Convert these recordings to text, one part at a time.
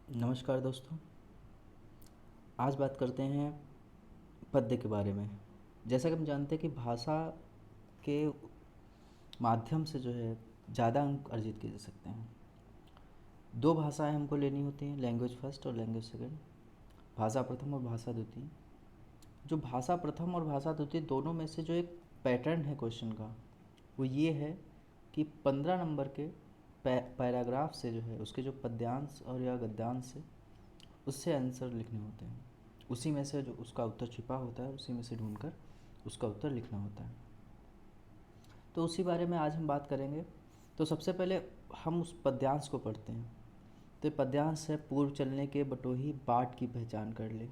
नमस्कार दोस्तों। आज बात करते हैं पद्य के बारे में। जैसा कि हम जानते हैं कि भाषा के माध्यम से जो है ज़्यादा अंक अर्जित किए जा सकते हैं। दो भाषाएं हमको लेनी होती हैं, लैंग्वेज फर्स्ट और लैंग्वेज सेकंड, भाषा प्रथम और भाषा द्वितीय। जो भाषा प्रथम और भाषा द्वितीय दोनों में से जो एक पैटर्न है क्वेश्चन का, वो ये है कि 15 नंबर के पैराग्राफ से जो है उसके जो पद्यांश और या गद्यांश है उससे आंसर लिखने होते हैं। उसी में से जो उसका उत्तर छिपा होता है उसी में से ढूंढकर उसका उत्तर लिखना होता है। तो उसी बारे में आज हम बात करेंगे। तो सबसे पहले हम उस पद्यांश को पढ़ते हैं। तो ये पद्यांश है, पूर्व चलने के बटोही बाट की पहचान कर ले।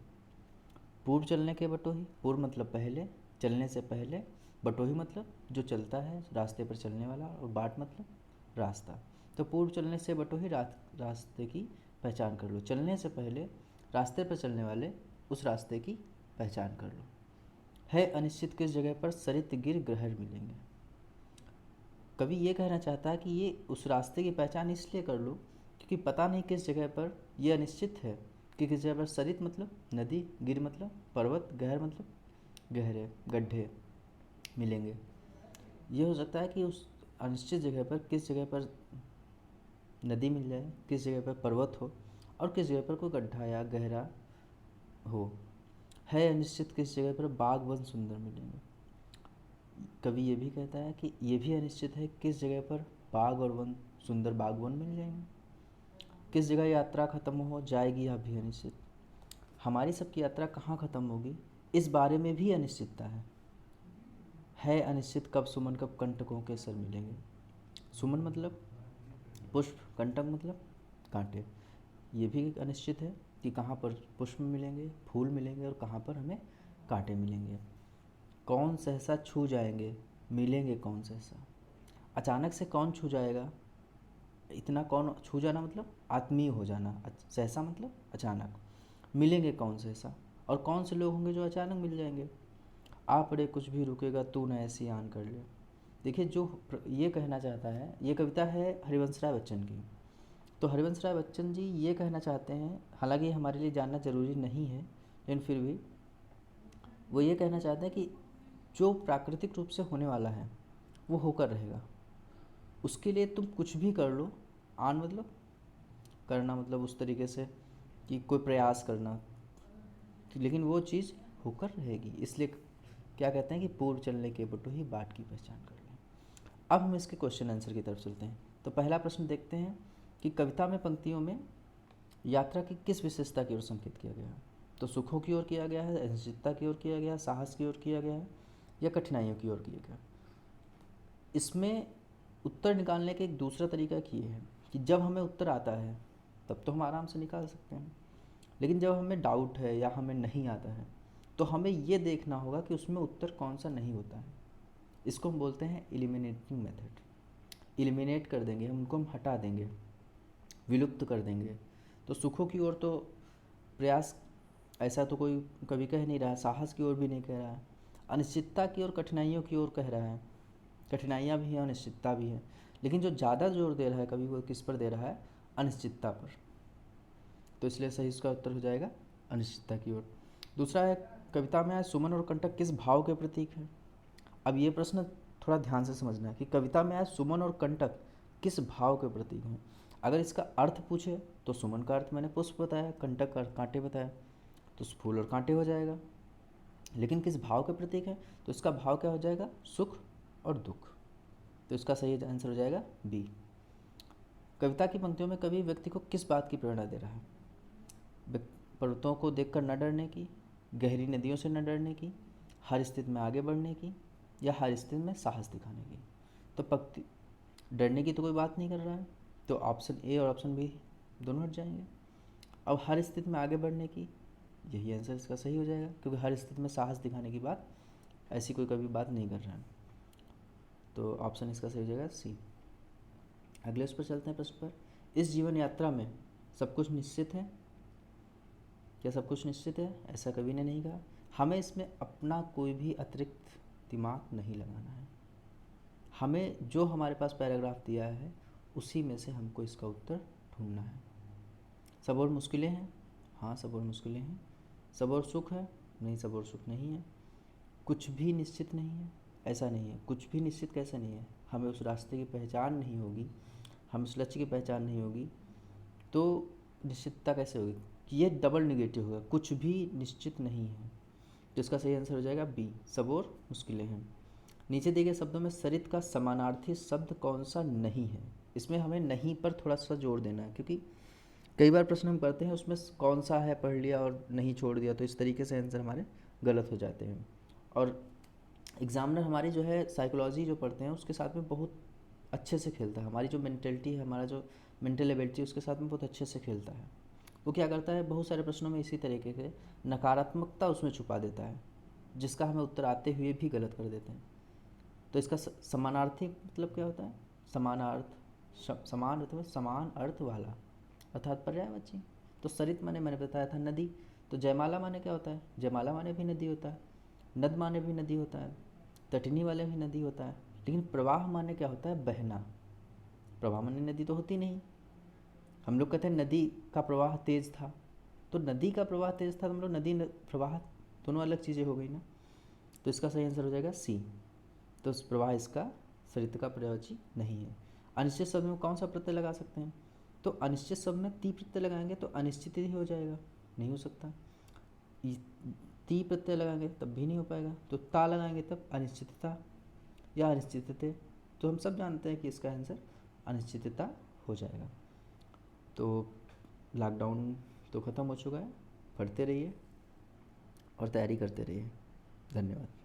पूर्व चलने के बटोही, पूर्व मतलब पहले, चलने से पहले, बटोही मतलब जो चलता है रास्ते पर चलने वाला, और बाट मतलब रास्ता। तो पूर्व चलने से बटोही रास्ते की पहचान कर लो। चलने से पहले रास्ते पर चलने वाले उस रास्ते की पहचान कर लो। है अनिश्चित किस जगह पर सरित गिर ग्रहण मिलेंगे। कवि ये कहना चाहता है कि ये उस रास्ते की पहचान इसलिए कर लो क्योंकि पता नहीं किस जगह पर यह अनिश्चित है कि किस जगह पर सरित मतलब नदी, गिर मतलब पर्वत, गहर मतलब गहरे गड्ढे मिलेंगे। ये हो सकता है कि उस अनिश्चित जगह पर किस जगह पर नदी मिल जाए, किस जगह पर पर्वत हो और किस जगह पर कोई गड्ढा या गहरा हो। है अनिश्चित किस जगह पर बाग वन सुंदर मिलेंगे। कवि ये भी कहता है कि ये भी अनिश्चित है किस जगह पर बाग और वन, सुंदर बाग वन मिल जाएंगे। किस जगह यात्रा खत्म हो जाएगी यह भी अनिश्चित। हमारी सबकी यात्रा कहाँ खत्म होगी इस बारे में भी अनिश्चितता है अनिश्चित कब सुमन कब कंटकों के सर मिलेंगे। सुमन मतलब पुष्प, कंटक मतलब कांटे। ये भी एक अनिश्चित है कि कहाँ पर पुष्प मिलेंगे, फूल मिलेंगे और कहाँ पर हमें कांटे मिलेंगे। कौन सहसा छू जाएंगे, मिलेंगे कौन सहसा। अचानक से कौन छू जाएगा, इतना कौन छू जाना मतलब आत्मीय हो जाना, सहसा मतलब अचानक। मिलेंगे कौन सहसा, और कौन से लोग होंगे जो अचानक मिल जाएंगे। आ पड़े कुछ भी रुकेगा तू न ऐसी आन कर ले। देखिए जो ये कहना चाहता है, ये कविता है हरिवंश राय बच्चन की। तो हरिवंश राय बच्चन जी ये कहना चाहते हैं, हालांकि हमारे लिए जानना ज़रूरी नहीं है लेकिन फिर भी वो ये कहना चाहते हैं कि जो प्राकृतिक रूप से होने वाला है वो होकर रहेगा। उसके लिए तुम कुछ भी कर लो, आन मतलब करना, मतलब उस तरीके से कि कोई प्रयास करना, लेकिन वो चीज़ होकर रहेगी। इसलिए क्या कहते हैं कि पूर्व चलने के बटो ही बाट की पहचान कर लें। अब हम इसके क्वेश्चन आंसर की तरफ चलते हैं। तो पहला प्रश्न देखते हैं कि कविता में पंक्तियों में यात्रा की किस विशेषता की ओर संकेत किया गया है। तो सुखों की ओर किया गया है, अनिश्चितता की ओर किया गया है, साहस की ओर किया गया है, या कठिनाइयों की ओर किया गया। इसमें उत्तर निकालने का एक दूसरा तरीका ये है कि जब हमें उत्तर आता है तब तो हम आराम से निकाल सकते हैं, लेकिन जब हमें डाउट है या हमें नहीं आता है तो हमें ये देखना होगा कि उसमें उत्तर कौन सा नहीं होता है। इसको हम बोलते हैं एलिमिनेटिंग मेथड। एलिमिनेट कर देंगे हम, उनको हम हटा देंगे, विलुप्त कर देंगे। तो सुखों की ओर तो प्रयास ऐसा तो कोई कभी कह नहीं रहा है, साहस की ओर भी नहीं कह रहा है, अनिश्चितता की ओर कठिनाइयों की ओर कह रहा है। कठिनाइयाँ भी हैं, अनिश्चितता भी है, लेकिन जो ज़्यादा जोर दे रहा है कभी वो किस पर दे रहा है, अनिश्चितता पर। तो इसलिए सही इसका उत्तर हो जाएगा अनिश्चितता की ओर। दूसरा है, कविता में आए सुमन और कंटक किस भाव के प्रतीक हैं। अब ये प्रश्न थोड़ा ध्यान से समझना है कि कविता में आए सुमन और कंटक किस भाव के प्रतीक हैं। अगर इसका अर्थ पूछे तो सुमन का अर्थ मैंने पुष्प बताया, कंटक का अर्थ कांटे बताया, तो फूल और कांटे हो जाएगा। लेकिन किस भाव के प्रतीक है तो इसका भाव क्या हो जाएगा, सुख और दुख। तो इसका सही आंसर हो जाएगा बी। कविता की पंक्तियों में कवि व्यक्ति को किस बात की प्रेरणा दे रहा है। पर्वतों को देखकर न डरने की, गहरी नदियों से न डरने की, हर स्थिति में आगे बढ़ने की, या हर स्थिति में साहस दिखाने की। तो पंक्ति डरने की तो कोई बात नहीं कर रहा है, तो ऑप्शन ए और ऑप्शन बी दोनों हट जाएंगे। अब हर स्थिति में आगे बढ़ने की, यही आंसर इसका सही हो जाएगा क्योंकि हर स्थिति में साहस दिखाने की बात ऐसी कोई कभी बात नहीं कर रहा है। तो ऑप्शन इसका सही हो जाएगा सी। अगले उस पर चलते हैं प्रश्न पर। इस जीवन यात्रा में सब कुछ निश्चित है। क्या सब कुछ निश्चित है? ऐसा कभी ने नहीं कहा। हमें इसमें अपना कोई भी अतिरिक्त दिमाग नहीं लगाना है। हमें जो हमारे पास पैराग्राफ दिया है उसी में से हमको इसका उत्तर ढूंढना है। सब और मुश्किलें हैं, हाँ सब और मुश्किलें हैं। सब और सुख है, नहीं सब और सुख नहीं है। कुछ भी निश्चित नहीं है, ऐसा नहीं है। कुछ भी निश्चित कैसे नहीं है, हमें उस रास्ते की पहचान नहीं होगी, हमें उस लक्ष्य की पहचान नहीं होगी, तो निश्चितता कैसे होगी? कि ये डबल निगेटिव होगा, कुछ भी निश्चित नहीं है। तो इसका सही आंसर हो जाएगा बी, सब और मुश्किलें हैं। नीचे दिए गए शब्दों में सरित का समानार्थी शब्द कौन सा नहीं है? इसमें हमें नहीं पर थोड़ा सा जोर देना है, क्योंकि कई बार प्रश्न हम करते हैं उसमें कौन सा है पढ़ लिया और नहीं छोड़ दिया, तो इस तरीके से आंसर हमारे गलत हो जाते हैं। और एग्जामिनर हमारी जो है साइकोलॉजी जो पढ़ते हैं उसके साथ में बहुत अच्छे से खेलता है, हमारी जो मेंटेलिटी है, हमारा जो मेंटल एबिलिटी उसके साथ में बहुत अच्छे से खेलता है। वो क्या करता है, बहुत सारे प्रश्नों में इसी तरीके से नकारात्मकता उसमें छुपा देता है, जिसका हमें उत्तर आते हुए भी गलत कर देते हैं। तो इसका समानार्थी मतलब क्या होता है? समानार्थ, समान अर्थ में समान अर्थ वाला, अर्थात पर्यायवाची। तो सरित मैंने बताया था नदी। तो जयमाला माने क्या होता है? जयमाला माने भी नदी होता है, नद माने भी नदी होता है, तटनी वाले भी नदी होता है। लेकिन प्रवाह माने क्या होता है? बहना। प्रवाह माने नदी तो होती नहीं। हम लोग कहते हैं नदी का प्रवाह तेज था, तो नदी का प्रवाह तेज था, तो हम लोग नदी प्रवाह दोनों अलग चीज़ें हो गई ना। तो इसका सही आंसर हो जाएगा सी। तो उस प्रवाह इसका सरित का पर्यायवाची नहीं है। अनिश्चित शब्द में कौन सा प्रत्यय लगा सकते हैं? तो अनिश्चित शब्द में ती प्रत्यय लगाएंगे तो अनिश्चित ही हो जाएगा, नहीं हो सकता। ती प्रत्यय लगाएंगे तब भी नहीं हो पाएगा, तो ता लगाएंगे तब अनिश्चितता या अनिश्चितते। तो हम सब जानते हैं कि इसका आंसर अनिश्चितता हो जाएगा। तो लॉकडाउन तो ख़त्म हो चुका है, पढ़ते रहिए और तैयारी करते रहिए। धन्यवाद।